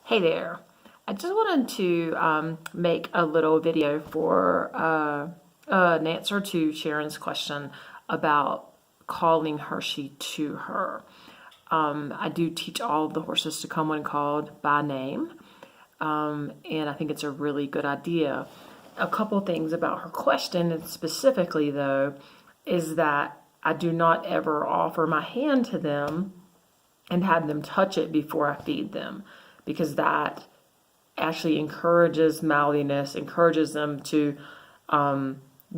Hey there. I just wanted to make a little video for an answer to Sharon's question about calling Hershey to her. I do teach all of the horses to come when called by name, and I think it's a really good idea. A couple things about her question, and specifically though, is that I do not ever offer my hand to them and have them touch it before I feed them, because that actually encourages mouthiness, encourages them to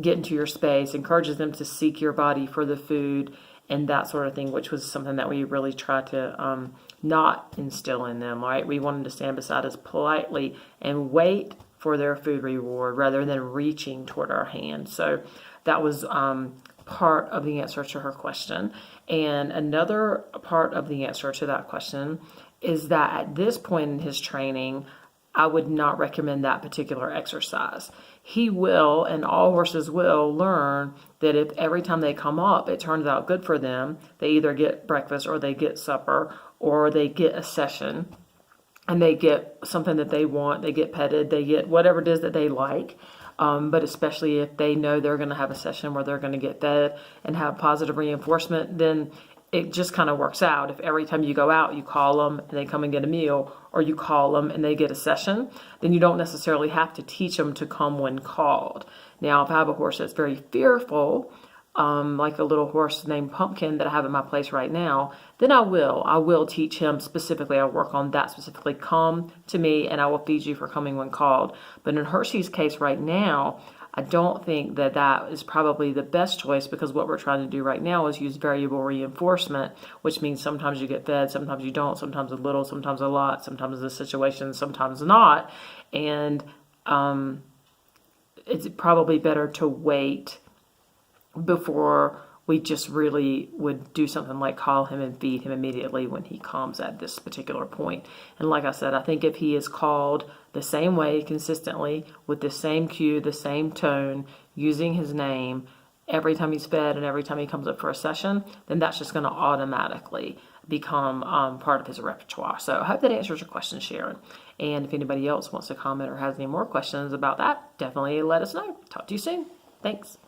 get into your space, encourages them to seek your body for the food and that sort of thing, which was something that we really tried to not instill in them, right? We wanted to stand beside us politely and wait for their food reward rather than reaching toward our hand. So that was part of the answer to her question. And another part of the answer to that question is that at this point in his training, I would not recommend that particular exercise. He will, and all horses will, learn that if every time they come up, it turns out good for them, they either get breakfast or they get supper or they get a session and they get something that they want, they get petted, they get whatever it is that they like. But especially if they know they're going to have a session where they're going to get fed and have positive reinforcement, then it just kind of works out. If every time you go out, you call them and they come and get a meal, or you call them and they get a session, then you don't necessarily have to teach them to come when called. Now, if I have a horse that's very fearful, like a little horse named Pumpkin that I have in my place right now, then I will teach him specifically. I'll work on that specifically. Come to me and I will feed you for coming when called. But in Hershey's case right now, I don't think that that is probably the best choice, because what we're trying to do right now is use variable reinforcement, which means sometimes you get fed, sometimes you don't, sometimes a little, sometimes a lot, sometimes the situation, sometimes not. And it's probably better to wait before we just really would do something like call him and feed him immediately when he comes at this particular point. And like I said, I think if he is called the same way consistently with the same cue, the same tone, using his name every time he's fed and every time he comes up for a session, then that's just going to automatically become part of his repertoire. So I hope that answers your question, Sharon. And if anybody else wants to comment or has any more questions about that, definitely let us know. Talk to you soon. Thanks.